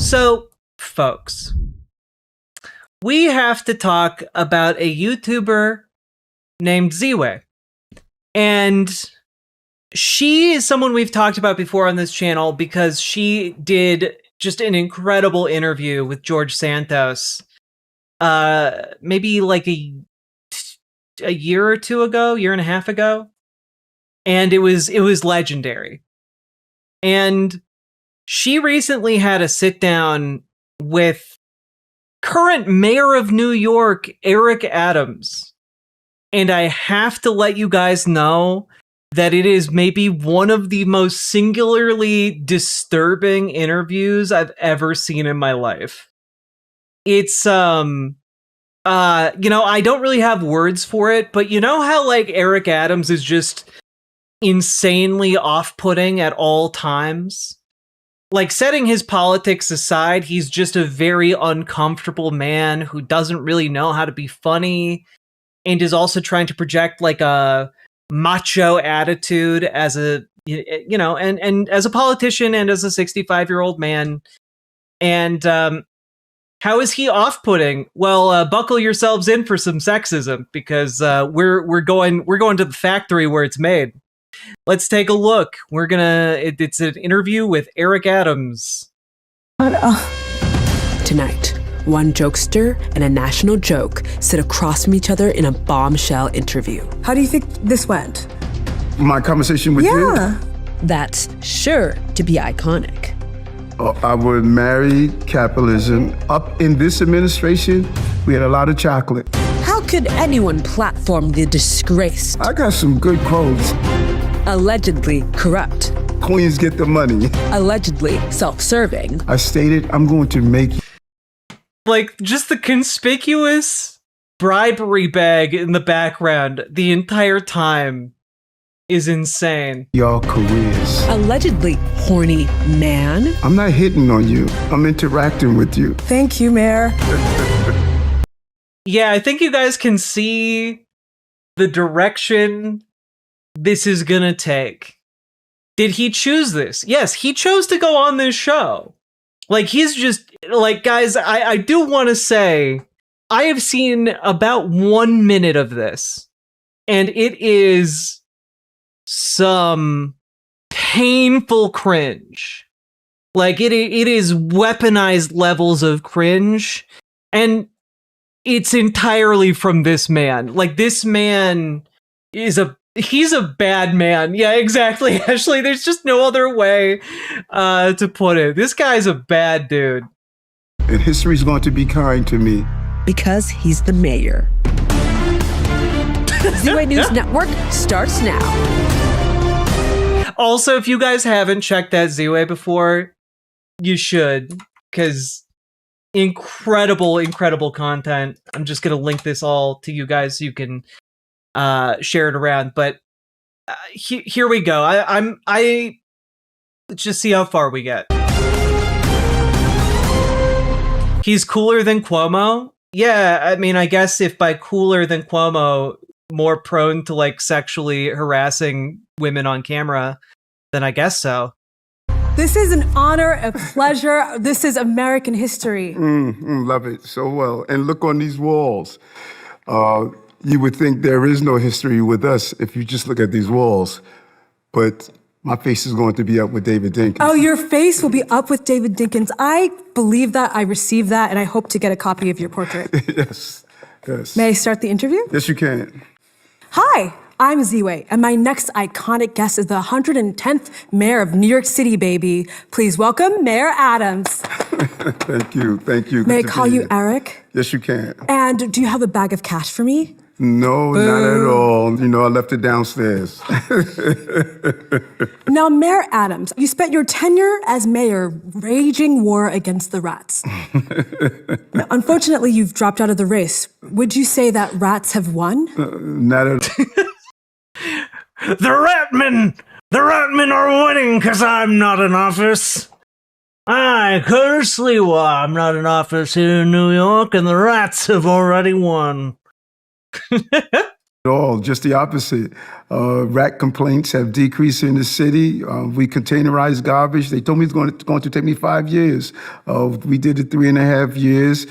So, folks, we have to talk about a YouTuber named Ziwe. And she is someone we've talked about before on this channel because she did just an incredible interview with George Santos. Maybe like a year or two ago, year and a half ago. And it was legendary. And she recently had a sit down with current mayor of New York, Eric Adams. And I have to let you guys know that it is maybe one of the most singularly disturbing interviews I've ever seen in my life. It's, I don't really have words for it, but you know how like Eric Adams is just insanely off-putting at all times? Like, setting his politics aside, he's just a very uncomfortable man who doesn't really know how to be funny and is also trying to project like a macho attitude as a, and as a politician and as a 65-year-old man. And how is he off-putting? Well, buckle yourselves in for some sexism because we're going to the factory where it's made. Let's take a look. It's an interview with Eric Adams. Tonight, one jokester and a national joke sit across from each other in a bombshell interview. How do you think this went? My conversation with you? That's sure to be iconic. I would marry capitalism. Up in this administration, we had a lot of chocolate. How could anyone platform the disgraced, I got some good quotes. allegedly corrupt, Queens get the money. allegedly self-serving? I stated I'm going to make Like, just the conspicuous bribery bag in the background the entire time is insane. y'all careers. Allegedly horny man? I'm not hitting on you. I'm interacting with you. Thank you, Mayor. Yeah, I think you guys can see the direction this is gonna take. Did he choose this? Yes, he chose to go on this show. Like, he's just, like, guys, I do want to say, I have seen about 1 minute of this, and it is some painful cringe. Like, it is weaponized levels of cringe, and it's entirely from this man. Like, this man he's a bad man. Yeah, exactly, Ashley. There's just no other way to put it. This guy's a bad dude. And history's going to be kind to me. Because he's the mayor. Ziwe News Network starts now. Also, if you guys haven't checked that Ziwe before, you should, because incredible content. I'm just going to link this all to you guys so you can share it around. But here we go. I let's just see how far we get. He's cooler than Cuomo. Yeah, I mean, I guess if by cooler than Cuomo, more prone to like sexually harassing women on camera, then I guess so. This is an honor, a pleasure. This is American history. Love it so well. And look on these walls. You would think there is no history with us if you just look at these walls. But my face is going to be up with David Dinkins. Oh, your face will be up with David Dinkins. I believe that. I received that, and I hope to get a copy of your portrait. Yes. May I start the interview? Yes, you can. Hi, I'm Ziwe, and my next iconic guest is the 110th mayor of New York City, baby. Please welcome Mayor Adams. Thank you. May I call you Eric? Yes, you can. And do you have a bag of cash for me? No, not at all. You know, I left it downstairs. Now, Mayor Adams, you spent your tenure as mayor waging war against the rats. Now, unfortunately, you've dropped out of the race. Would you say that rats have won? Not at all. The ratmen are winning because I'm not in office. I curse I'm not in office here in New York, and the rats have already won. At all, just the opposite. Rat complaints have decreased in the city. We containerize garbage. They told me it's going to take me 5 years. We did it 3.5 years.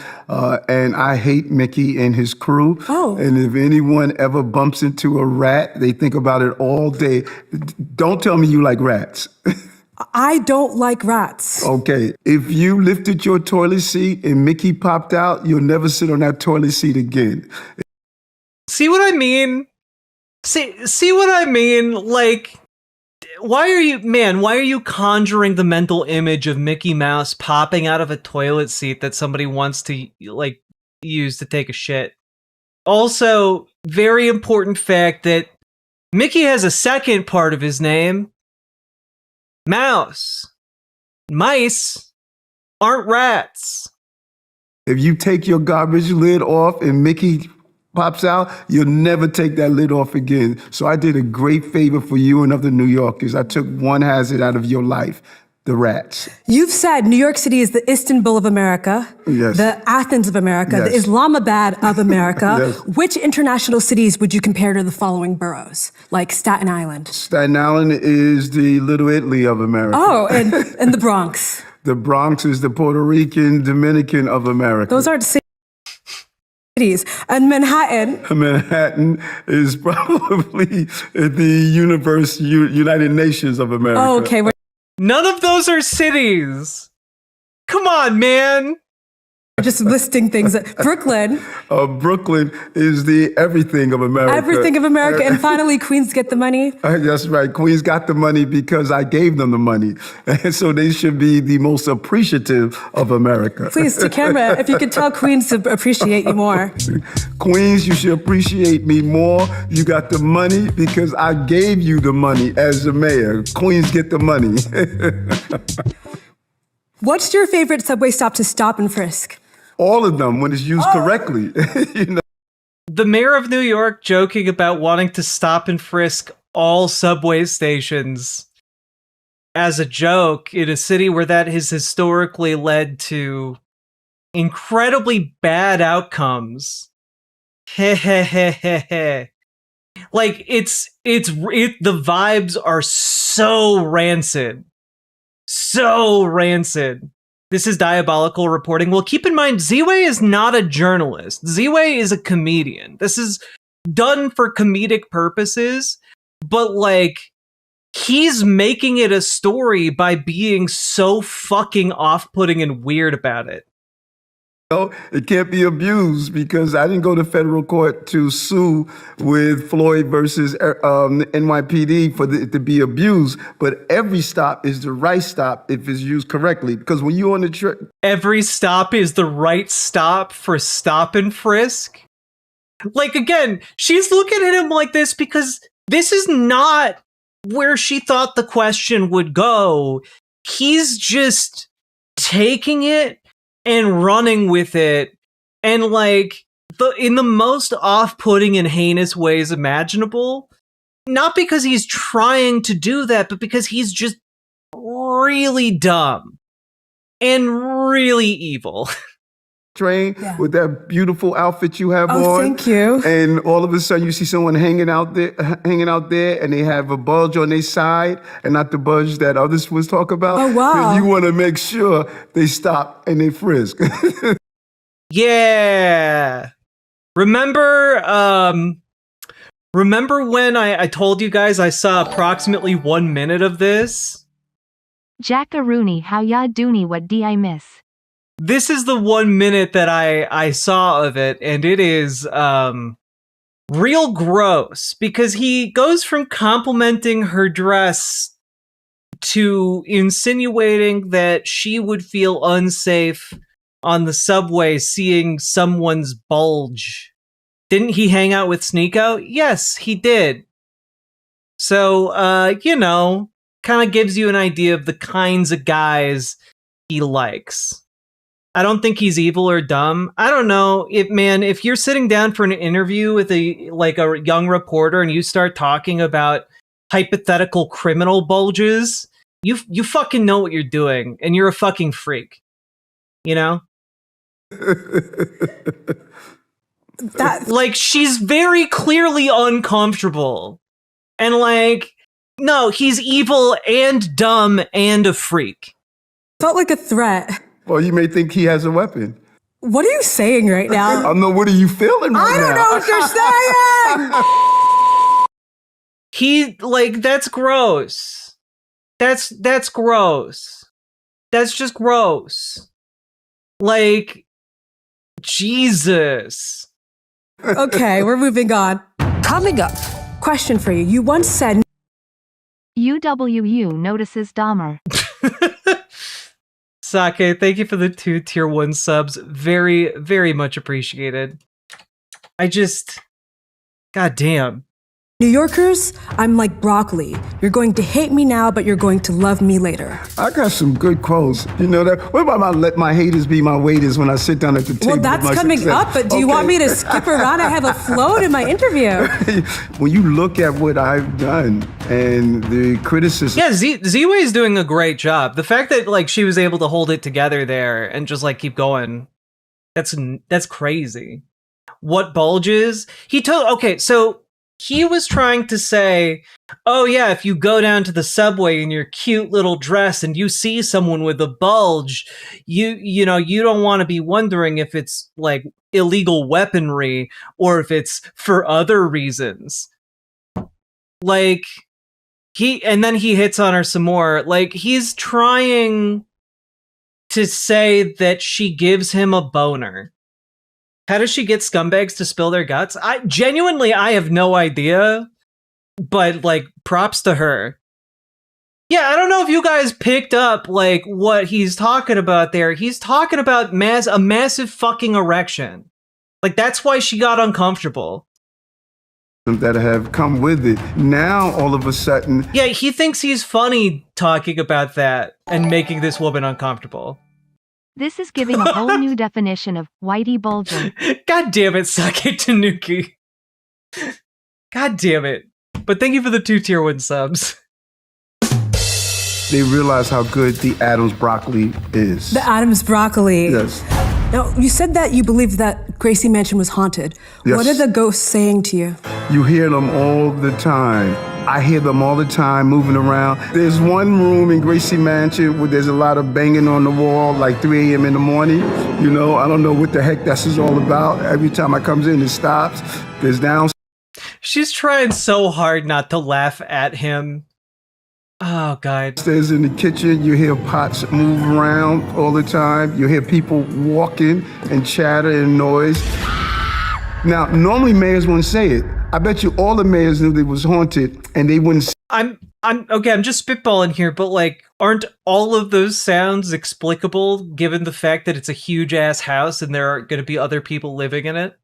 And I hate Mickey and his crew. Oh. And if anyone ever bumps into a rat, they think about it all day. Don't tell me you like rats. I don't like rats. Okay, if you lifted your toilet seat and Mickey popped out, you'll never sit on that toilet seat again. See what I mean? See what I mean? Like, why are you conjuring the mental image of Mickey Mouse popping out of a toilet seat that somebody wants to, like, use to take a shit? Also, very important fact that Mickey has a second part of his name. Mouse. Mice aren't rats. If you take your garbage lid off and Mickey pops out, you'll never take that lid off again. So I did a great favor for you and other New Yorkers. I took one hazard out of your life, the rats. You've said New York City is the Istanbul of America, Yes. the Athens of America, Yes. the Islamabad of America. Yes. Which international cities would you compare to the following boroughs, like Staten Island? Staten Island is the Little Italy of America. Oh, and the Bronx. The Bronx is the Puerto Rican, Dominican of America. Those aren't cities. And Manhattan. Manhattan is probably the United Nations of America. Oh, okay. None of those are cities. Come on, man. We're just listing things. Brooklyn. Brooklyn is the everything of America. Everything of America. And finally, Queens get the money. That's right. Queens got the money because I gave them the money. And so they should be the most appreciative of America. Please, to camera, if you could tell Queens to appreciate you more. Queens, you should appreciate me more. You got the money because I gave you the money as the mayor. Queens get the money. What's your favorite subway stop to stop and frisk? All of them when it's used correctly. You know? The mayor of New York joking about wanting to stop and frisk all subway stations as a joke in a city where that has historically led to incredibly bad outcomes. Like, the vibes are so rancid. So rancid. This is diabolical reporting. Well, keep in mind, Ziwe is not a journalist. Ziwe is a comedian. This is done for comedic purposes, but, like, he's making it a story by being so fucking off-putting and weird about it. It can't be abused because I didn't go to federal court to sue with Floyd versus NYPD for it to be abused. But every stop is the right stop if it's used correctly. Because when you're on the trip, every stop is the right stop for stop and frisk. Like, again, she's looking at him like this because this is not where she thought the question would go. He's just taking it and running with it, and, like, in the most off-putting and heinous ways imaginable. Not because he's trying to do that, but because he's just really dumb and really evil. train with that beautiful outfit you have on. Oh, thank you. And all of a sudden you see someone hanging out there, and they have a bulge on their side, and not the bulge that others was talking about. Oh, wow. You want to make sure they stop and they frisk. Yeah. Remember when I told you guys I saw approximately 1 minute of this? Jackaroony, how ya doony, what do I miss? This is the 1 minute that I saw of it, and it is real gross, because he goes from complimenting her dress to insinuating that she would feel unsafe on the subway seeing someone's bulge. Didn't he hang out with Sneeko? Yes, he did. So, kind of gives you an idea of the kinds of guys he likes. I don't think he's evil or dumb. I don't know. If you're sitting down for an interview with a young reporter and you start talking about hypothetical criminal bulges, you fucking know what you're doing, and you're a fucking freak. You know? That Like, she's very clearly uncomfortable. And like, no, he's evil and dumb and a freak. felt like a threat. Well, you may think he has a weapon. What are you saying right I now? don't know. What are you feeling right I don't now? know what you're saying. That's gross. That's gross. That's just gross. Like, Jesus. Okay, we're moving on. Coming up, Question for you. You once said UWU notices Dahmer. Sake, thank you for the 2 tier 1 subs. Very, very much appreciated. God damn. New Yorkers, I'm like broccoli. You're going to hate me now, but you're going to love me later. I got some good quotes. You know that? What about I let my haters be my waiters when I sit down at the table? Well, with that's my coming success? up, but do you want me to skip around? I have a flow to my interview. When you look at what I've done and the criticism, Yeah, Ziwe is doing a great job. The fact that like she was able to hold it together there and just like keep going, that's crazy. What bulges? Okay, so he was trying to say, oh yeah, if you go down to the subway in your cute little dress and you see someone with a bulge, you don't want to be wondering if it's like illegal weaponry or if it's for other reasons. Like, and then he hits on her some more. Like, he's trying to say that she gives him a boner. How does she get scumbags to spill their guts? I have no idea, but like, props to her. Yeah, I don't know if you guys picked up like what he's talking about there. He's talking about a massive fucking erection. Like, that's why she got uncomfortable. that have come with it. Now, all of a sudden, Yeah, he thinks he's funny talking about that and making this woman uncomfortable. This is giving a whole new definition of whitey bulging. God damn it, Sake Tanuki. God damn it. But thank you for the 2 tier 1 subs. they realize how good the Adams broccoli is. The Adams broccoli. Yes. Now, you said that you believed that Gracie Mansion was haunted. Yes. What are the ghosts saying to you? You hear them all the time. I hear them all the time moving around. There's one room in Gracie Mansion where there's a lot of banging on the wall, like 3 a.m. in the morning. You know, I don't know what the heck this is all about. Every time I comes in, it stops. There's downstairs She's trying so hard not to laugh at him. Oh, God. in the kitchen. You hear pots move around all the time. You hear people walking and chatter and noise. Now, normally mayors wouldn't say it. I bet you all the mayors knew it was haunted, and they wouldn't say I'm just spitballing here, but like, aren't all of those sounds explicable given the fact that it's a huge ass house and there are going to be other people living in it?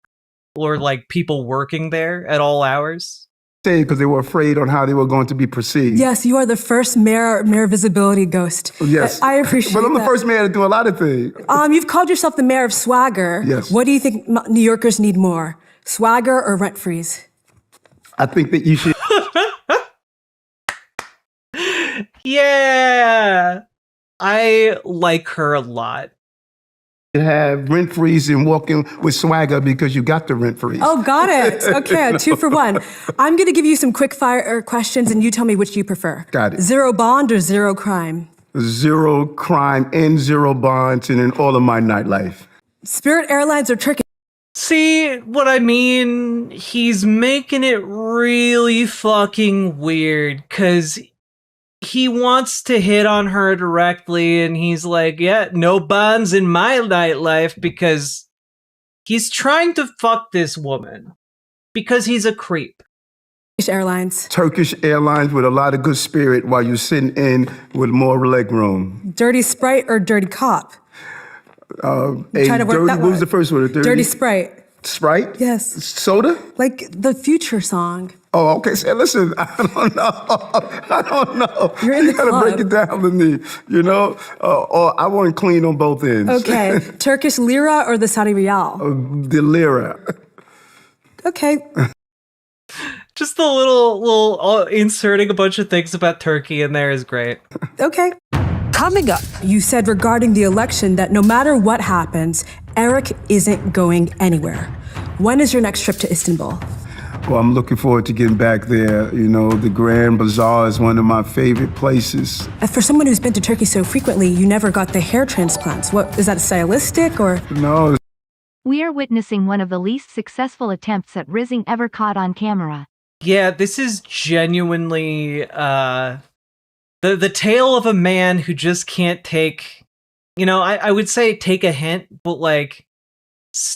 Or like people working there at all hours? it because they were afraid on how they were going to be perceived. Yes, you are the first mayor visibility ghost. Yes. I appreciate But I'm the that. first mayor to do a lot of things. You've called yourself the mayor of swagger. Yes. What do you think New Yorkers need more? Swagger or rent freeze? I think that you should Yeah. I like her a lot. have rent freeze and walking with swagger because you got the rent freeze. Oh, got it. Okay, 2 for 1. I'm going to give you some quick fire questions and you tell me which you prefer. Got it. 0 bond or 0 crime? 0 crime and 0 bonds and in all of my nightlife. Spirit Airlines or Turkish? See what I mean? He's making it really fucking weird because he wants to hit on her directly and he's like, yeah, no bonds in my nightlife, because he's trying to fuck this woman because he's a creep. Airlines. Turkish Airlines with a lot of good spirit while you're sitting in with more leg room. Dirty Sprite or Dirty Cop? A Try to work dirty, that what was one. the first one? Dirty Sprite. Sprite? Yes. Soda? Like the Future song. Oh, okay. So listen, I don't know. You're in the You gotta club. break it down to me, you know? Or I want clean on both ends. Okay. Turkish lira or the Saudi riyal? The lira. Okay. Just the little inserting a bunch of things about Turkey in there is great. Okay. Coming up, You said regarding the election that no matter what happens, Eric isn't going anywhere. When is your next trip to Istanbul? Well, I'm looking forward to getting back there. You know, the Grand Bazaar is one of my favorite places. For someone who's been to Turkey so frequently, you never got the hair transplants. What, is that stylistic or? No. We are witnessing one of the least successful attempts at rizzing ever caught on camera. Yeah, this is genuinely the tale of a man who just can't take, I would say take a hint, but like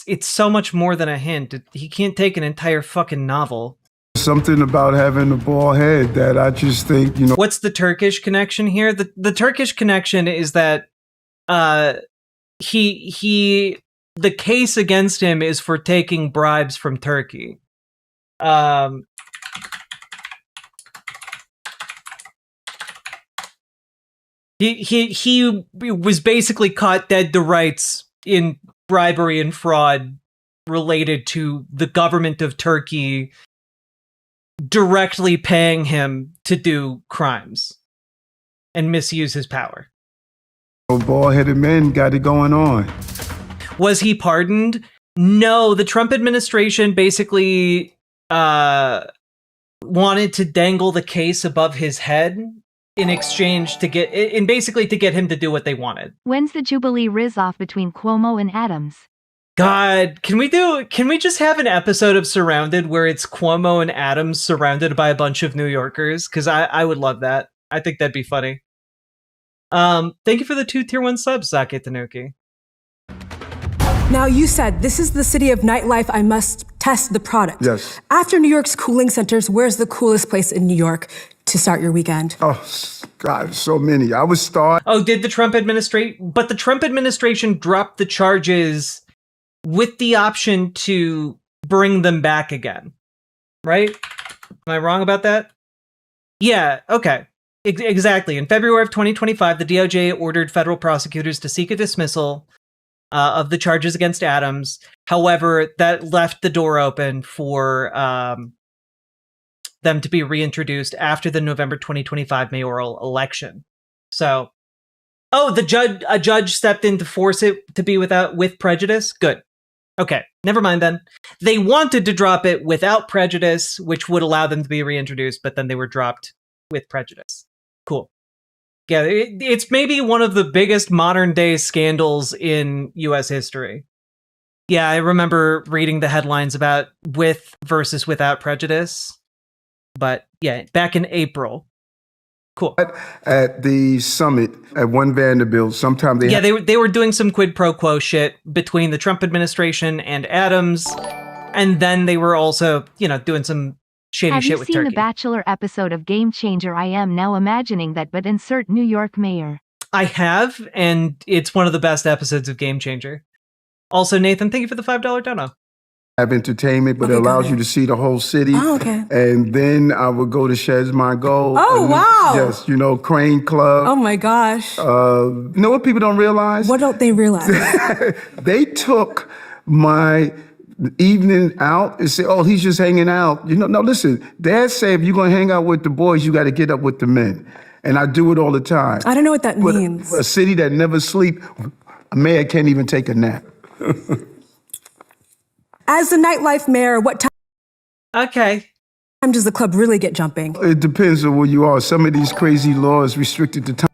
it's so much more than a hint. He can't take an entire fucking novel. Something about having a bald head that I just think, What's the Turkish connection here? The Turkish connection is that he the case against him is for taking bribes from Turkey. He was basically caught dead to rights in bribery and fraud related to the government of Turkey directly paying him to do crimes and misuse his power. Bald-headed men got it going on. Was he pardoned? No, the Trump administration basically wanted to dangle the case above his head in exchange to get him to do what they wanted. When's the Jubilee Riz-off between Cuomo and Adams? God, can we just have an episode of Surrounded where it's Cuomo and Adams surrounded by a bunch of New Yorkers? Because I would love that. I think that'd be funny. Thank you for the 2 tier 1 subs, Sake Tanuki. Now, you said, this is the city of nightlife, I must test the product. Yes. After New York's cooling centers, where's the coolest place in New York to start your weekend? Oh, God, so many. I would start. Oh, did the Trump administration? But the Trump administration dropped the charges with the option to bring them back again, right? Am I wrong about that? Yeah, okay. Exactly. In February of 2025, the DOJ ordered federal prosecutors to seek a dismissal of the charges against Adams. However, that left the door open for them to be reintroduced after the November 2025 mayoral election. So, a judge stepped in to force it to be with prejudice? Good. Okay, never mind then. They wanted to drop it without prejudice, which would allow them to be reintroduced, but then they were dropped with prejudice. Cool. Yeah, it's maybe one of the biggest modern day scandals in US history. Yeah, I remember reading the headlines about with versus without prejudice. But yeah, back in April. Cool. At the summit at One Vanderbilt, sometime they were doing some quid pro quo shit between the Trump administration and Adams, and then they were also, doing some shady shit with Turkey. Have you seen the Bachelor episode of Game Changer? I am now imagining that, but insert New York mayor. I have, and it's one of the best episodes of Game Changer. Also, Nathan, thank you for the $5 dono. Have entertainment, but it allows you to see the whole city. Oh, okay. And then I would go to Sheds My Gold. Oh, wow. Yes, Crane Club. Oh, my gosh. You know what people don't realize? What don't they realize? They took my evening out and say, oh, he's just hanging out. No, listen, Dad said if you're going to hang out with the boys, you got to get up with the men. And I do it all the time. I don't know what that means. A city that never sleep, a mayor can't even take a nap. As the nightlife mayor, what time does the club really get jumping? It depends on where you are. Some of these crazy laws restricted the time.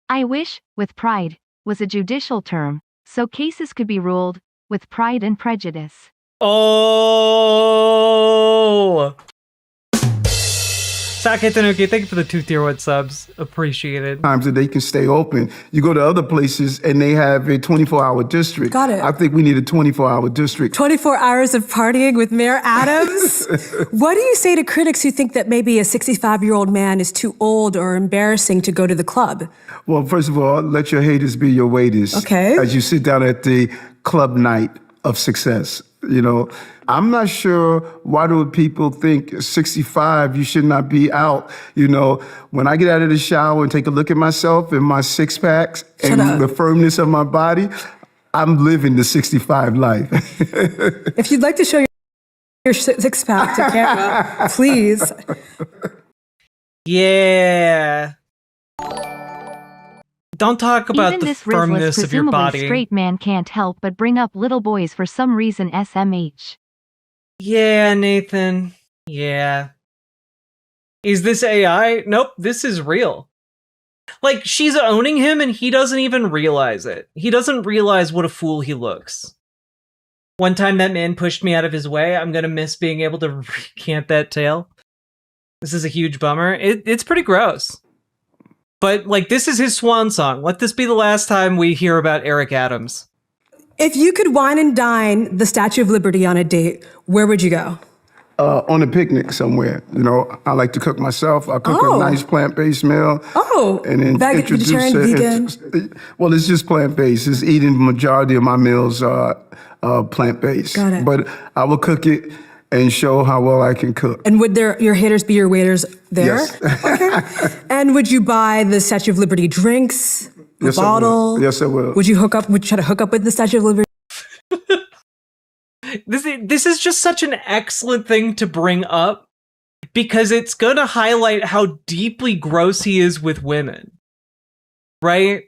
I wish, with pride, was a judicial term, so cases could be ruled with pride and prejudice. Oh! Sake Tanuki, thank you for the 2 tier 1 subs. Appreciated. Times that they can stay open. You go to other places and they have a 24-hour district. Got it. I think we need a 24-hour district. 24 hours of partying with Mayor Adams? What do you say to critics who think that maybe a 65-year-old man is too old or embarrassing to go to the club? Well, first of all, let your haters be your waiters. Okay. As you sit down at the club night of success. I'm not sure why do people think 65 you should not be out. When I get out of the shower and take a look at myself and my six packs and the firmness of my body, I'm living the 65 life. If you'd like to show your six pack to camera, please. Yeah. Don't talk about Even the this firmness riskless, of your presumably body. straight man can't help but bring up little boys for some reason. SMH. Yeah, Nathan. Yeah. Is this AI? Nope, this is real. Like, she's owning him and he doesn't even realize it. He doesn't realize what a fool he looks. One time that man pushed me out of his way. I'm gonna miss being able to recant that tale. This is a huge bummer. It's pretty gross. But, like, this is his swan song. Let this be the last time we hear about Eric Adams. If you could wine and dine the Statue of Liberty on a date, where would you go? On a picnic somewhere. You know, I like to cook myself. I cook a nice plant-based meal. Oh, and then introduce vegetarian, vegan? Well, it's just plant-based. It's eating the majority of my meals are plant-based. Got it. But I will cook it and show how well I can cook. And would your haters be your waiters there? Yes. Okay. And would you buy the Statue of Liberty drinks? Yes, bottle? I will. Yes, I will. Would you try to hook up with the Statue of Liberty? This is just such an excellent thing to bring up because it's going to highlight how deeply gross he is with women. Right?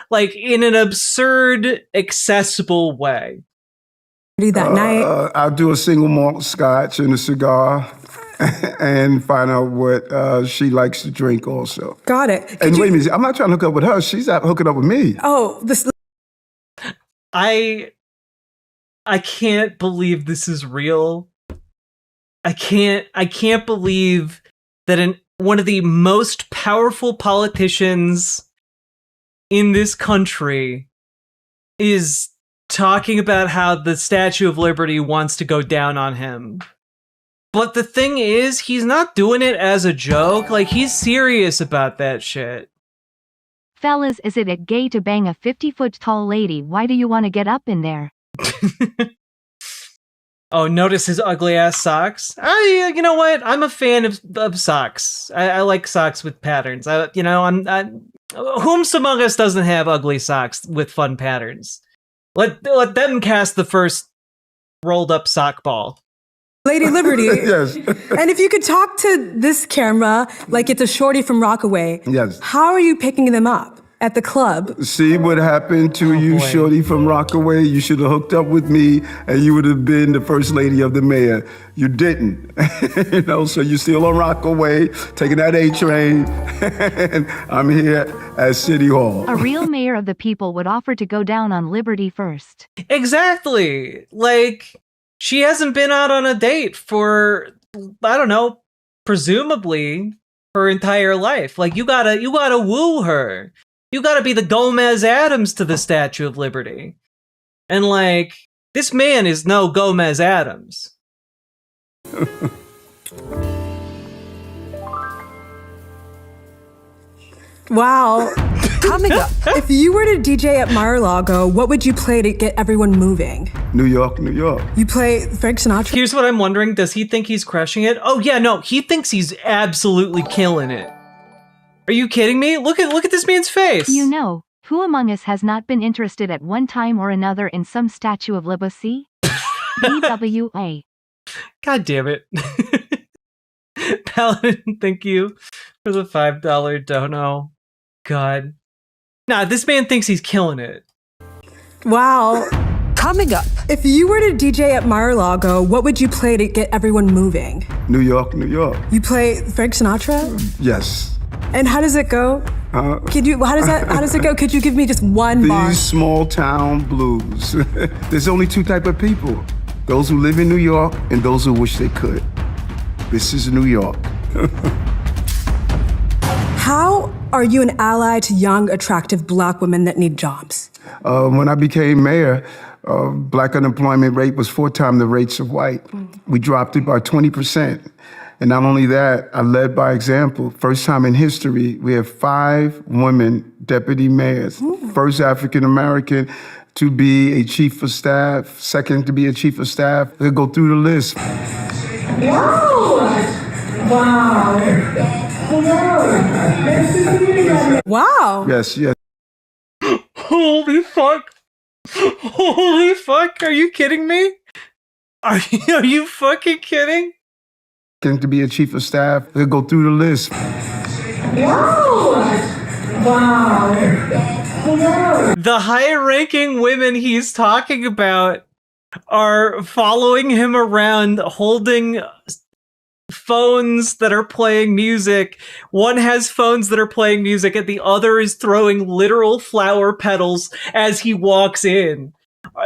Like, in an absurd, accessible way. That night? I'll do a single malt scotch and a cigar and find out what she likes to drink also. Got it. And wait a minute, I'm not trying to hook up with her. She's out hooking up with me. Oh, this... I can't believe this is real. I can't believe that one of the most powerful politicians in this country is talking about how the Statue of Liberty wants to go down on him. But the thing is, he's not doing it as a joke. Like, he's serious about that shit. Fellas, is it gay to bang a 50-foot tall lady? Why do you want to get up in there? Oh, notice his ugly ass socks. You know what? I'm a fan of socks. I like socks with patterns. Whomst among us doesn't have ugly socks with fun patterns? Let them cast the first rolled up sock ball. Lady Liberty. Yes. And if you could talk to this camera like it's a shorty from Rockaway, Yes. how are you picking them up at the club? See what happened to you, boy. shorty from Rockaway? You should have hooked up with me and you would have been the first lady of the mayor. You didn't. You know, so you're still on Rockaway, taking that A train, and I'm here at City Hall. A real mayor of the people would offer to go down on Liberty first. Exactly. Like, she hasn't been out on a date for, I don't know, presumably her entire life. Like, you gotta woo her. You gotta be the Gomez Adams to the Statue of Liberty. And, like, this man is no Gomez Adams. Wow. Coming up. If you were to DJ at Mar-a-Lago, what would you play to get everyone moving? New York, New York. You play Frank Sinatra? Here's what I'm wondering. Does he think he's crushing it? Oh, yeah, no. He thinks he's absolutely killing it. Are you kidding me? Look at this man's face. You know, who among us has not been interested at one time or another in some Statue of Liberty? BWA. God damn it. Paladin, thank you for the $5 dono. God. Nah, this man thinks he's killing it. Wow. Coming up. If you were to DJ at Mar-a-Lago, what would you play to get everyone moving? New York, New York. You play Frank Sinatra? Yes. And how does it go? How does it go? Could you give me just one bar? These small town blues. There's only two type of people. Those who live in New York and those who wish they could. This is New York. How are you an ally to young, attractive black women that need jobs? When I became mayor, black unemployment rate was 4 times the rates of white. We dropped it by 20%. And not only that, I led by example. First time in history, we have 5 women deputy mayors. First African American to be a chief of staff, second to be a chief of staff. They'll go through the list. Wow. Yes, yes. Holy fuck. Holy fuck. Are you kidding me? Are you fucking kidding? Second to be a chief of staff. They'll go through the list. The high-ranking women he's talking about are following him around holding phones that are playing music. One has phones that are playing music and the other is throwing literal flower petals as he walks in.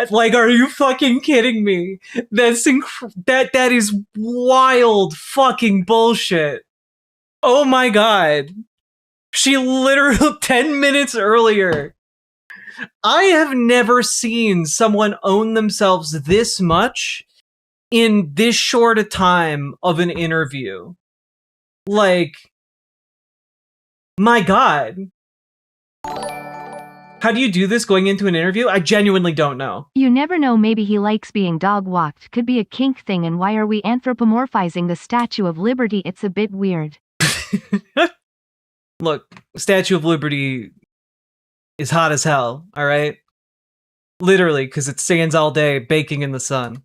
Like, are you fucking kidding me? That is wild fucking bullshit. Oh my god. She literally 10 minutes earlier. I have never seen someone own themselves this much in this short a time of an interview. Like, my god. How do you do this going into an interview? I genuinely don't know. You never know, maybe he likes being dog-walked. Could be a kink thing, and why are we anthropomorphizing the Statue of Liberty? It's a bit weird. Look, Statue of Liberty is hot as hell, alright? Literally, because it stands all day baking in the sun.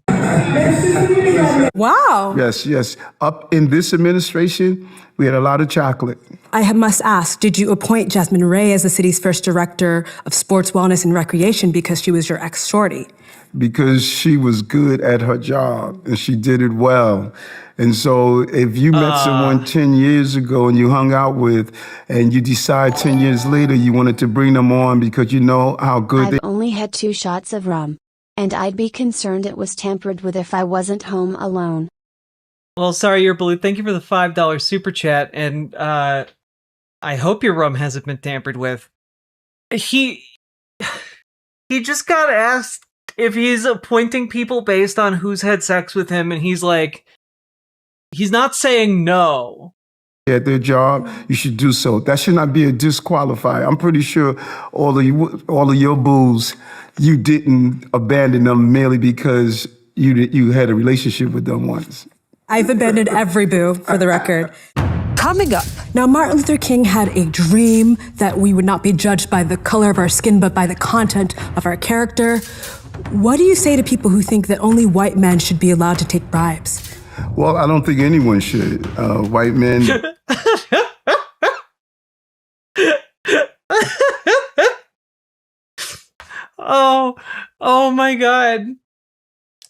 Wow. Yes. Up in this administration, we had a lot of chocolate. I must ask, did you appoint Jasmine Ray as the city's first director of sports, wellness, and recreation because she was your ex-shorty? Because she was good at her job and she did it well. And so if you met someone 10 years ago and you hung out with, and you decide 10 years later you wanted to bring them on because you know how good I've only had 2 shots of rum. And I'd be concerned it was tampered with if I wasn't home alone. Well, sorry, your blue. Thank you for the $5 super chat, and I hope your rum hasn't been tampered with. He just got asked if he's appointing people based on who's had sex with him, and he's like, he's not saying no. at their job, you should do so. That should not be a disqualifier. I'm pretty sure all of your booze, you didn't abandon them merely because you had a relationship with them once. I've abandoned every boo, for the record. Coming up, Now, Martin Luther King had a dream that we would not be judged by the color of our skin, but by the content of our character. What do you say to people who think that only white men should be allowed to take bribes? Well, I don't think anyone should. White men. Oh my God.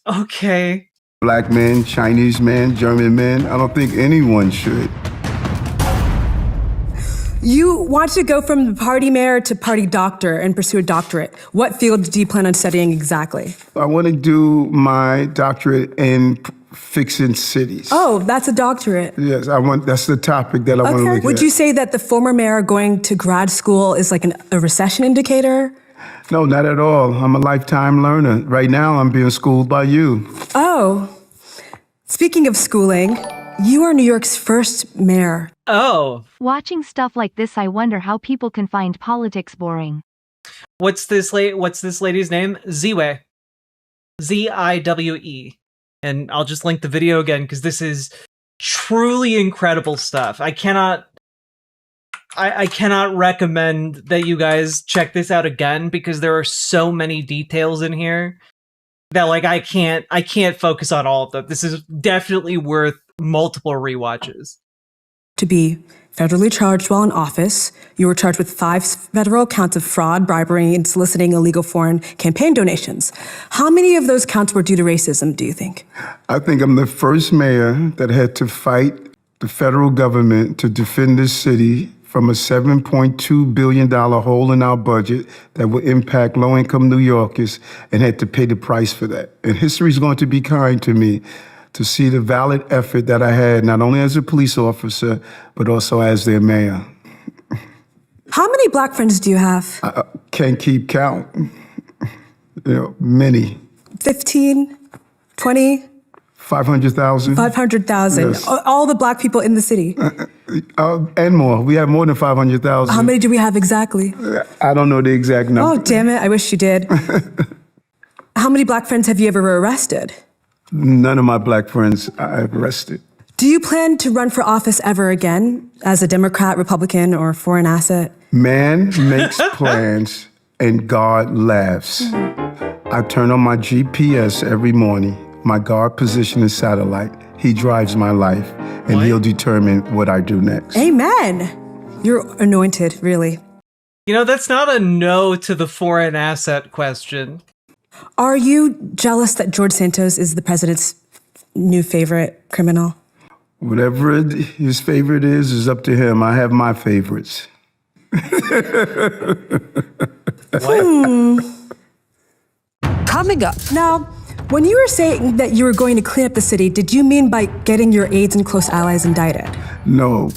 Okay. Black men, Chinese men, German men. I don't think anyone should. You want to go from party mayor to party doctor and pursue a doctorate. What field do you plan on studying exactly? I want to do my doctorate in fixing cities. Oh, that's a doctorate. Yes, that's the topic that I want to look at. Would you say that the former mayor going to grad school is like a recession indicator? No, not at all. I'm a lifetime learner. Right now, I'm being schooled by you. Oh, speaking of schooling, you are New York's first mayor. Oh. Watching stuff like this, I wonder how people can find politics boring. What's this lady's name? Ziwe. Ziwe. And I'll just link the video again because this is truly incredible stuff. I cannot recommend that you guys check this out again because there are so many details in here that like I can't focus on all of them. This is definitely worth multiple rewatches. To be federally charged while in office, you were charged with 5 federal counts of fraud, bribery, and soliciting illegal foreign campaign donations. How many of those counts were due to racism, do you think? I think I'm the first mayor that had to fight the federal government to defend this city from a $7.2 billion hole in our budget that will impact low-income New Yorkers and had to pay the price for that. And history's going to be kind to me to see the valid effort that I had, not only as a police officer, but also as their mayor. How many black friends do you have? I can't keep count. Many. 15? 20? 500,000. 500,000. Yes. All the black people in the city. And more. We have more than 500,000. How many do we have exactly? I don't know the exact number. Oh, damn it. I wish you did. How many black friends have you ever arrested? None of my black friends I've arrested. Do you plan to run for office ever again as a Democrat, Republican, or foreign asset? Man makes plans and God laughs. I turn on my GPS every morning. My God position is satellite. He drives my life, and He'll determine what I do next. Amen. You're anointed, really. That's not a no to the foreign asset question. Are you jealous that George Santos is the president's new favorite criminal? Whatever his favorite is up to him. I have my favorites. Coming up, Now, when you were saying that you were going to clean up the city, did you mean by getting your aides and close allies indicted? No.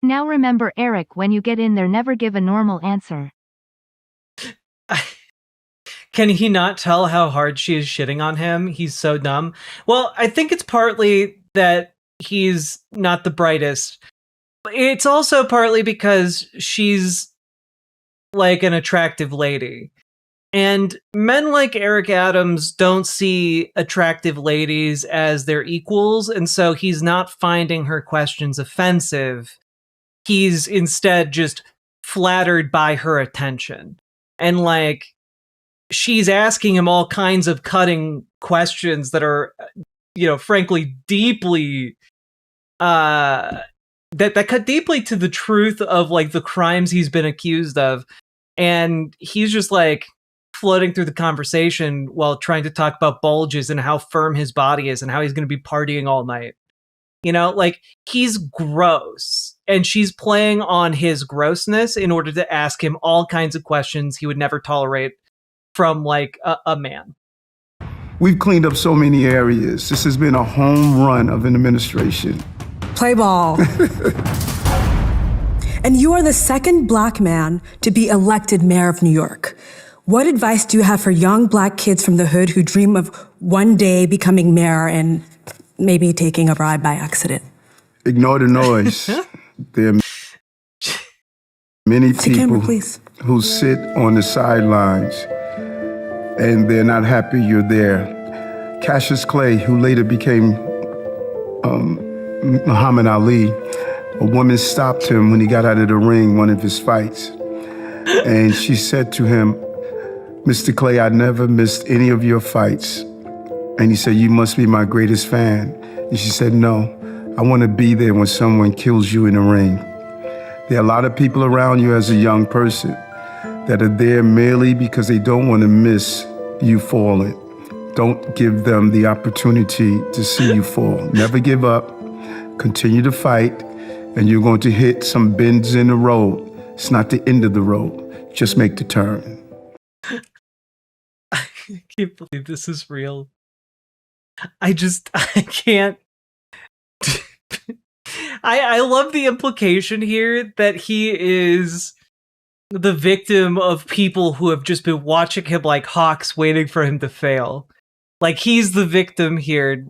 Now remember, Eric, when you get in there, never give a normal answer. Can he not tell how hard she is shitting on him? He's so dumb. Well, I think it's partly that he's not the brightest. But it's also partly because she's like an attractive lady. And men like Eric Adams don't see attractive ladies as their equals, and so he's not finding her questions offensive. He's instead just flattered by her attention. And like, she's asking him all kinds of cutting questions that are, frankly, deeply, that cut deeply to the truth of like the crimes he's been accused of. And he's just like floating through the conversation while trying to talk about bulges and how firm his body is and how he's going to be partying all night. He's gross, and she's playing on his grossness in order to ask him all kinds of questions he would never tolerate from like a man. We've cleaned up so many areas. This has been a home run of an administration. Play ball. And you are the second Black man to be elected mayor of New York. What advice do you have for young Black kids from the hood who dream of one day becoming mayor and maybe taking a bribe by accident? Ignore the noise. There are many people who sit on the sidelines and they're not happy you're there. Cassius Clay, who later became Muhammad Ali, a woman stopped him when he got out of the ring, one of his fights. And she said to him, "Mr. Clay, I never missed any of your fights." And he said, "You must be my greatest fan." And she said, "No, I want to be there when someone kills you in the ring." There are a lot of people around you as a young person that are there merely because they don't want to miss you falling. Don't give them the opportunity to see you fall. Never give up. Continue to fight, and you're going to hit some bends in the road. It's not the end of the road. Just make the turn. I can't believe this is real. I can't. I love the implication here that he is the victim of people who have just been watching him like hawks waiting for him to fail. Like, he's the victim here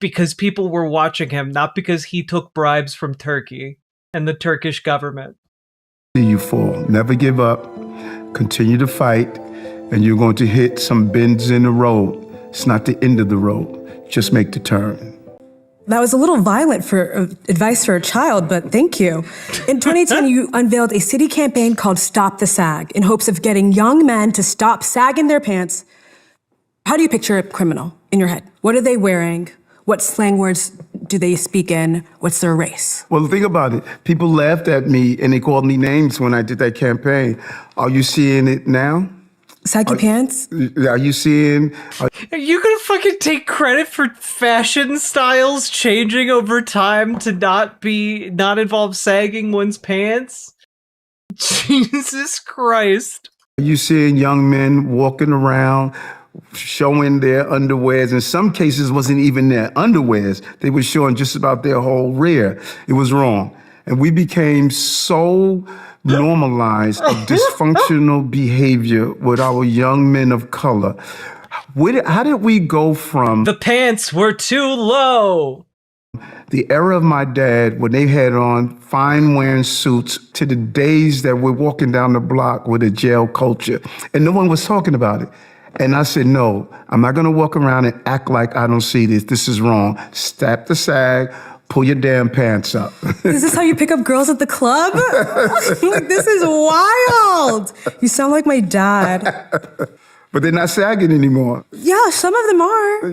because people were watching him, not because he took bribes from Turkey and the Turkish government. You fall. Never give up. Continue to fight, and you're going to hit some bends in the road. It's not the end of the road. Just make the turn. That was a little violent for advice for a child, but thank you. In 2010, you unveiled a city campaign called Stop the Sag in hopes of getting young men to stop sagging their pants. How do you picture a criminal in your head? What are they wearing? What slang words do they speak in? What's their race? Well, think about it. People laughed at me and they called me names when I did that campaign. Are you seeing it now? Saggy pants? Are you seeing... Are you gonna fucking take credit for fashion styles changing over time to not involve sagging one's pants? Jesus Christ. Are you seeing young men walking around showing their underwears? In some cases, wasn't even their underwears. They were showing just about their whole rear. It was wrong. And we became so normalized of dysfunctional behavior with our young men of color. How did we go from... The pants were too low. The era of my dad, when they had on fine wearing suits, to the days that we're walking down the block with a jail culture, and no one was talking about it. And I said, no, I'm not going to walk around and act like I don't see this. This is wrong. Stop the sag. Pull your damn pants up. Is this how you pick up girls at the club? Like, this is wild. You sound like my dad. but they're not sagging anymore. Yeah, some of them are.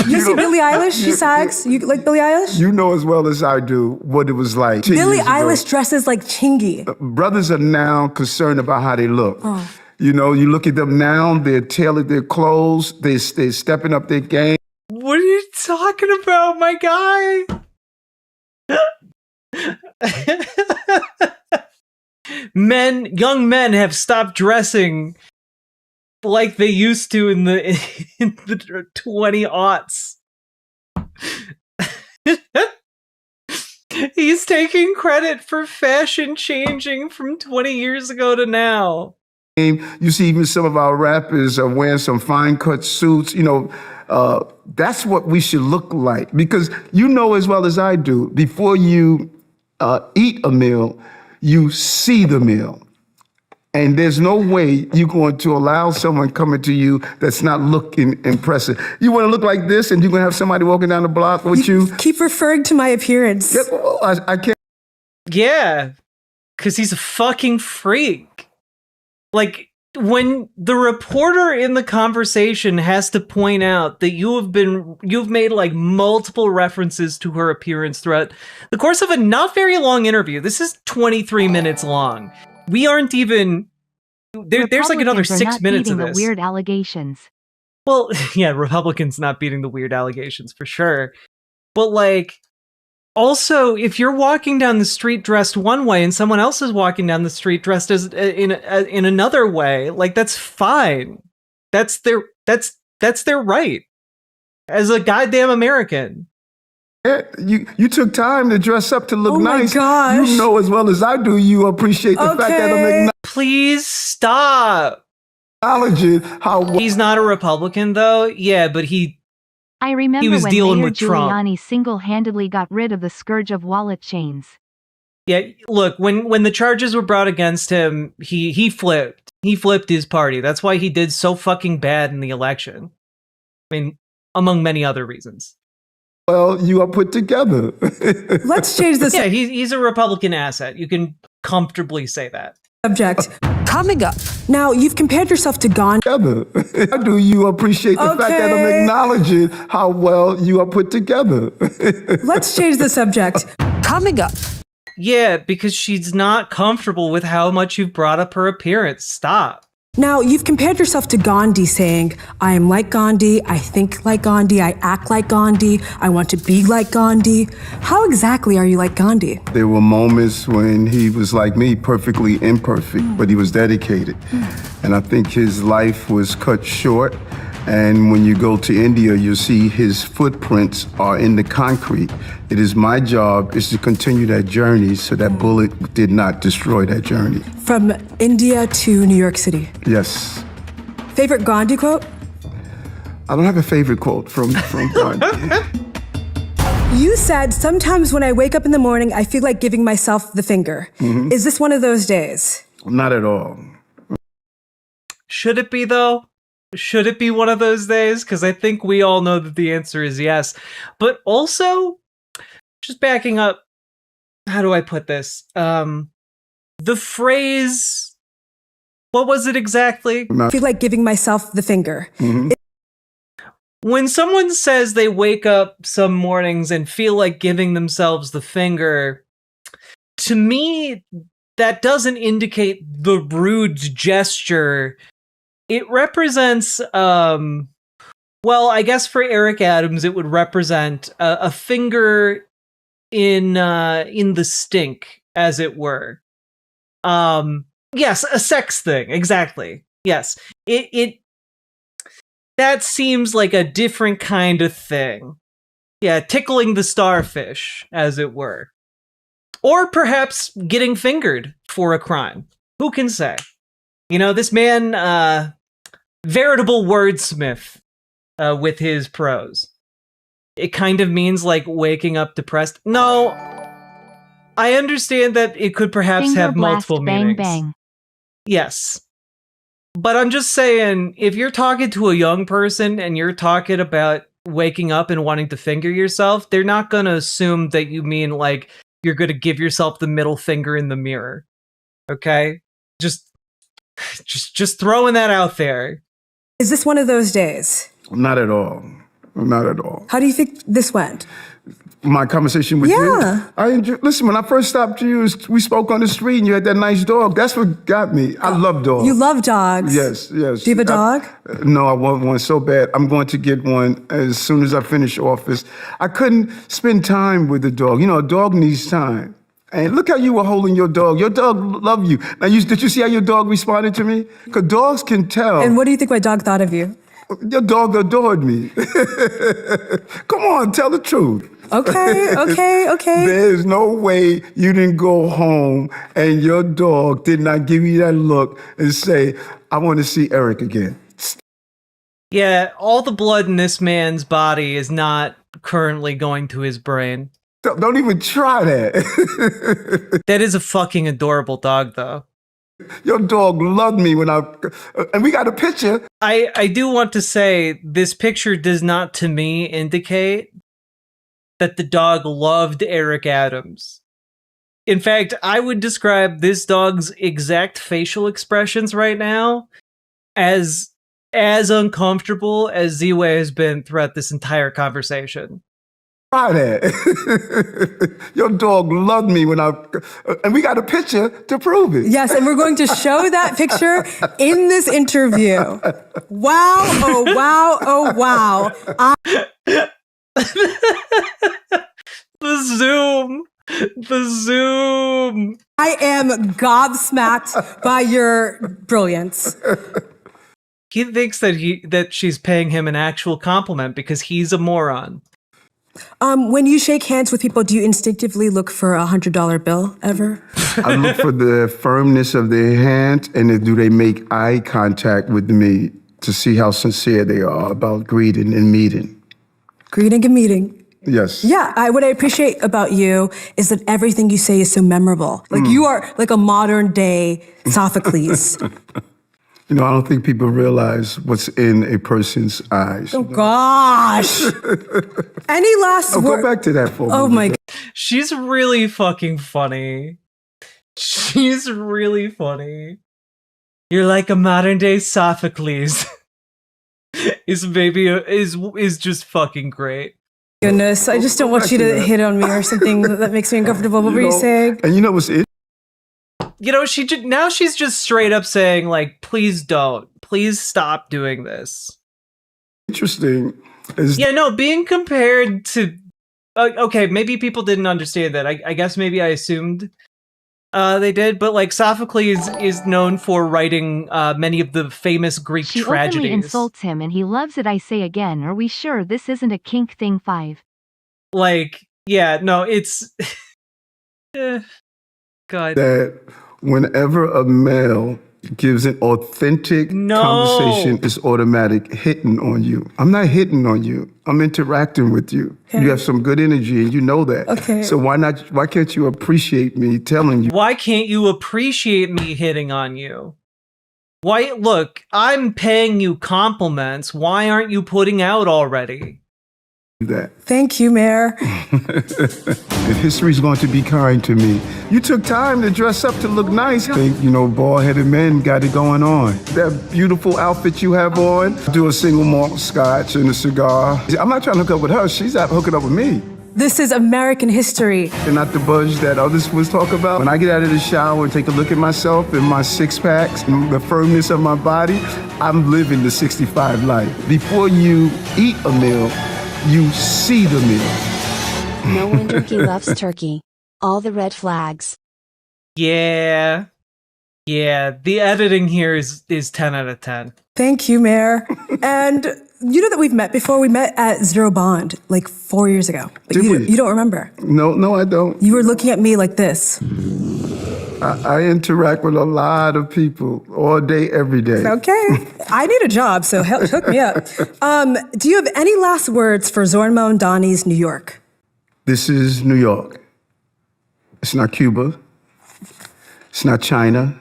You see Billie Eilish, she sags. You like Billie Eilish? You know as well as I do what it was like 10 Billie years ago. Eilish dresses like Chingy. Brothers are now concerned about how they look. Oh. You know, you look at them now, they're tailored their clothes, they're stepping up their game. What are you talking about, my guy? Young men have stopped dressing like they used to in the 20-aughts. He's taking credit for fashion changing from 20 years ago to now. You see even some of our rappers are wearing some fine cut suits. You know, that's what we should look like. Because you know as well as I do, before you eat a meal, you see the meal. And there's no way you're going to allow someone coming to you that's not looking impressive. You want to look like this and you're going to have somebody walking down the block with you? Keep referring to my appearance. Yeah, well, I can't. Yeah, because he's a fucking freak. Like, when the reporter in the conversation has to point out that you've made like multiple references to her appearance throughout the course of a not very long interview. This is 23 minutes long. We aren't even there's like another 6 minutes of this. The weird allegations. Well, yeah, Republicans not beating the weird allegations for sure. But like, also, if you're walking down the street dressed one way and someone else is walking down the street dressed as in another way, like that's fine. That's their right as a goddamn American. Yeah, you took time to dress up to look nice. Oh my gosh. You know as well as I do, you appreciate the fact that I'm Please stop. acknowledging how He's not a Republican though. Yeah, but I remember He was when dealing Mayor with Trump. Giuliani single-handedly got rid of the scourge of wallet chains. Yeah, look, when the charges were brought against him, he flipped. He flipped his party. That's why he did so fucking bad in the election. I mean, among many other reasons. well you are put together. Let's change the Yeah, he's a Republican asset. You can comfortably say that. subject. Coming up. Now, you've compared yourself to Gandhi. Together. Do you appreciate the fact that I'm Okay. acknowledging how well you are put together? Let's change the subject. Coming up. Yeah, because she's not comfortable with how much you've brought up her appearance. Stop. Now, you've compared yourself to Gandhi, saying, I am like Gandhi, I think like Gandhi, I act like Gandhi, I want to be like Gandhi. How exactly are you like Gandhi? There were moments when he was like me, perfectly imperfect, but he was dedicated. And I think his life was cut short. And when you go to India, you'll see his footprints are in the concrete. It is my job is to continue that journey so that bullet did not destroy that journey. From India to New York City. Yes. Favorite Gandhi quote? I don't have a favorite quote from Gandhi. You said, sometimes when I wake up in the morning, I feel like giving myself the finger. Is this one of those days? Not at all. Should it be, though? Should it be one of those days? Because I think we all know that the answer is yes. But also, just backing up, how do I put this? The phrase, what was it exactly? I feel like giving myself the finger. When someone says they wake up some mornings and feel like giving themselves the finger, to me, that doesn't indicate the rude gesture. It represents, well, I guess for Eric Adams, it would represent a finger in the stink, as it were. Yes, a sex thing, exactly. Yes, that seems like a different kind of thing. Yeah, tickling the starfish, as it were. Or perhaps getting fingered for a crime. Who can say? You know, this man, veritable wordsmith with his prose. It kind of means like waking up depressed. No, I understand that it could perhaps Finger have blast, multiple bang, meanings. bang. Yes. But I'm just saying, if you're talking to a young person and you're talking about waking up and wanting to finger yourself, they're not going to assume that you mean like you're going to give yourself the middle finger in the mirror. Okay? Just throwing that out there. Is this one of those days? Not at all. Not at all. How do you think this went? My conversation with you? Listen, when I first stopped you, we spoke on the street and you had that nice dog. That's what got me. I love dogs. You love dogs? Yes. Do you have a dog? No, I want one so bad. I'm going to get one as soon as I finish office. I couldn't spend time with the dog. You know, a dog needs time. And look how you were holding your dog. Your dog loved you. Now, did you see how your dog responded to me? Because dogs can tell. And what do you think my dog thought of you? Your dog adored me. Come on, tell the truth. Okay. There's no way you didn't go home and your dog did not give you that look and say, I want to see Eric again. Yeah, all the blood in this man's body is not currently going to his brain. Don't even try that. That is a fucking adorable dog, though. Your dog loved me and we got a picture. I do want to say this picture does not, to me, indicate that the dog loved Eric Adams. In fact, I would describe this dog's exact facial expressions right now as uncomfortable as Ziwe has been throughout this entire conversation. Try that. Your dog loved me and we got a picture to prove it. Yes, and we're going to show that picture in this interview. Wow, oh wow. The zoom. I am gobsmacked by your brilliance. He thinks that she's paying him an actual compliment because he's a moron. When you shake hands with people, do you instinctively look for a $100 bill ever? I look for the firmness of their hand and do they make eye contact with me to see how sincere they are about greeting and meeting. Greeting and meeting. Yes. Yeah, what I appreciate about you is that everything you say is so memorable. Like you are like a modern day Sophocles. You know, I don't think people realize what's in a person's eyes. Oh, gosh. Any last word? Go back to that for me. Oh, my God. She's really fucking funny. She's really funny. You're like a modern day Sophocles. is just fucking great. Goodness, I just don't want you to hit on me or something that makes me uncomfortable. What were you saying? And you know what's it? You know, she's just straight up saying, like, please don't. Please stop doing this. Interesting. Being compared to... okay, maybe people didn't understand that. I guess maybe I assumed they did, but, like, Sophocles is known for writing many of the famous Greek tragedies. She openly insults him, and he loves it, I say again. Are we sure this isn't a kink thing 5? Like, yeah, no, it's... God. That whenever a male gives an authentic conversation, it's automatic hitting on you. I'm not hitting on you. I'm interacting with you. Okay. You have some good energy and you know that. Okay. So why can't you appreciate me telling you? Why can't you appreciate me hitting on you? Look, I'm paying you compliments. Why aren't you putting out already? That. Thank you, Mayor. And history's going to be kind to me. You took time to dress up to look nice. I think, bald-headed men got it going on. That beautiful outfit you have on, do a single malt scotch and a cigar. I'm not trying to hook up with her. She's not hooking up with me. This is American history. And not the budge that others was talk about. When I get out of the shower and take a look at myself and my six-packs and the firmness of my body, I'm living the 65 life. Before you eat a meal, you see the meal. No wonder he loves turkey. All the red flags. Yeah. The editing here is 10 out of 10. Thank you, Mayor. And you know that we've met before. We met at Zero Bond like 4 years ago. You don't remember? No, I don't. You were looking at me like this. I interact with a lot of people all day, every day. Okay. I need a job, so hook me up. Do you have any last words for Zornmo and Donnie's New York? This is New York. It's not Cuba. It's not China.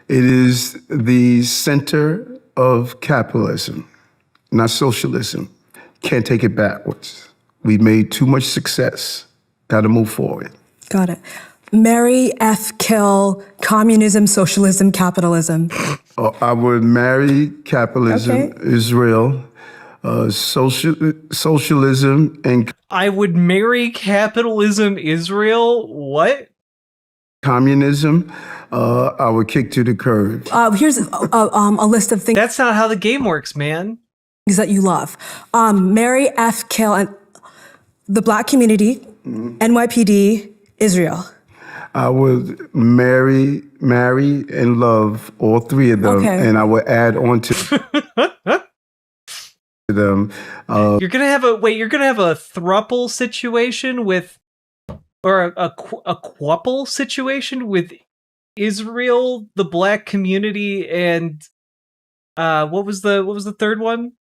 It is the center of capitalism, not socialism. Can't take it backwards. We've made too much success. Got to move forward. Got it. Marry, F, kill, communism, socialism, capitalism. I would marry capitalism, Okay. Israel, socialism, and I would marry capitalism, Israel. What? communism. I would kick to the curb. Here's a list of things That's not how the game works, man. that you love. Marry, F, kill, and the black community, NYPD, Israel. I would marry, and love all three of them, Okay. and I would add on to them. You're gonna have a thruple situation with, or a quuple situation with Israel, the black community, and what was the third one?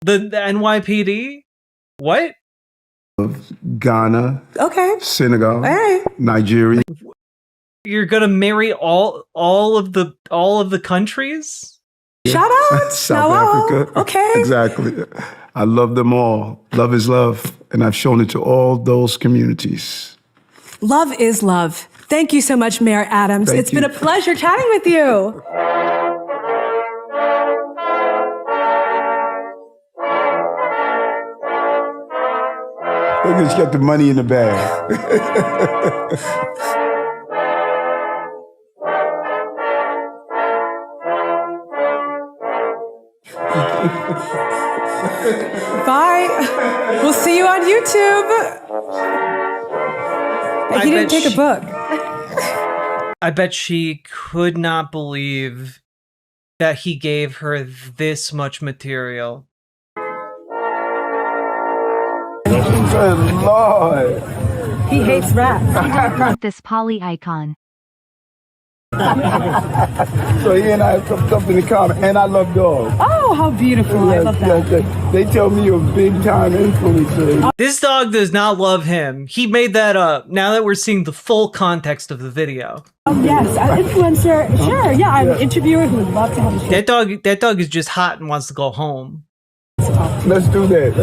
The NYPD. What? Ghana, Okay. Senegal, All right. Nigeria. You're gonna marry all of the countries? Shout out. South Wow. Africa. Okay. Exactly. I love them all. Love is love. And I've shown it to all those communities. Love is love. Thank you so much, Mayor Adams. Thank It's been you. a pleasure chatting with you. Look, it's got the money in the bag. Bye. We'll see you on YouTube. I He didn't bet take a book. I bet she could not believe that he gave her this much material. Good Lord. He hates rap. With this poly icon. So he and I have some stuff in the common. And I love dogs. Oh, how beautiful. I love that. Yes. They tell me you're a big time influencer. This dog does not love him. He made that up. Now that we're seeing the full context of the video. Yes, an influencer. Sure, yeah, I'm an interviewer who would love to have a show. That dog is just hot and wants to go home. Let's do that.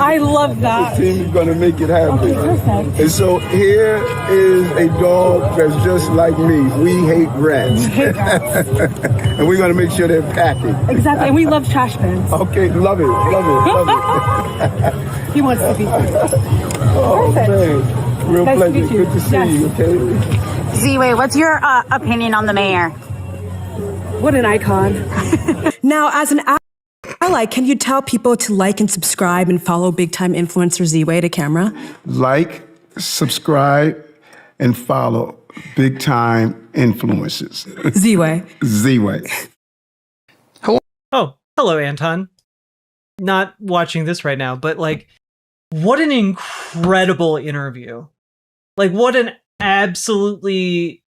I love The that. team is going to make it happen. Okay, perfect. And so here is a dog that's just like me. We hate rats. And we're going to make sure they're packing. Exactly, and we love trash bins. Okay, love it. He wants to be here. Oh, Perfect. man. Real Nice to pleasure. meet you. Good to see Yes. you, okay? Ziwe, what's your opinion on the mayor? What an icon. Now, as an ally, can you tell people to like and subscribe and follow big time influencer Ziwe to camera? Like, subscribe, and follow big time influencers. Ziwe. Z-Way. Oh, hello, Anton. Not watching this right now, but like, what an incredible interview. Like, what an absolutely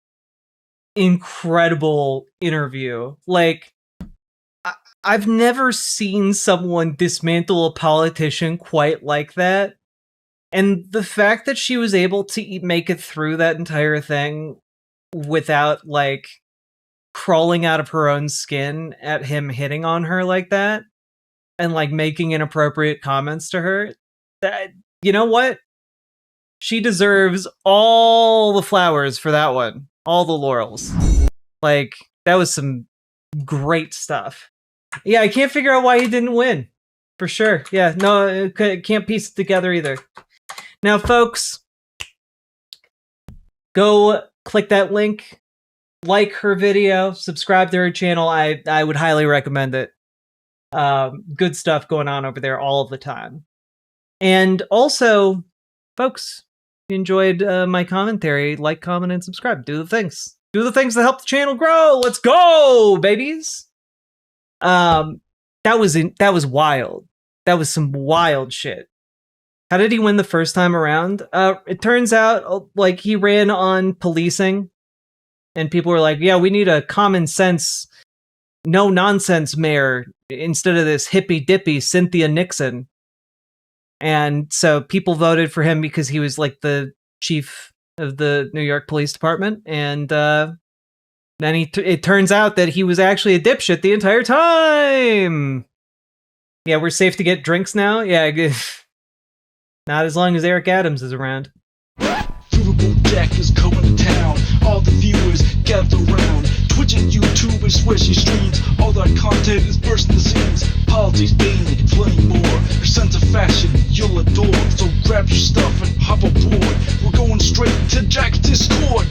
incredible interview. Like, I've never seen someone dismantle a politician quite like that. And the fact that she was able to make it through that entire thing without, like, crawling out of her own skin at him hitting on her like that and, like, making inappropriate comments to her, that, you know what? She deserves all the flowers for that one. All the laurels. Like, that was some great stuff. Yeah, I can't figure out why he didn't win. For sure. Yeah, no, can't piece it together either. Now, folks, go click that link, like her video, subscribe to her channel. I would highly recommend it. Good stuff going on over there all of the time. And also, folks, if you enjoyed my commentary, like, comment, and subscribe. Do the things. Do the things that help the channel grow. Let's go, babies. That was wild. That was some wild shit. How did he win the first time around? It turns out, like, he ran on policing, and people were like, yeah, we need a common sense, no nonsense mayor instead of this hippy dippy Cynthia Nixon. And so people voted for him because he was like the chief of the New York Police Department. And then it turns out that he was actually a dipshit the entire time. Yeah, we're safe to get drinks now. Yeah, not as long as Eric Adams is around. Jack is going to town. All the viewers gather round. Twitch and YouTube is where she streams. All that content is bursting the seams. Politics, gaming, plenty more. Her sense of fashion you'll adore. So grab your stuff and hop aboard. We're going straight to Jack's Discord.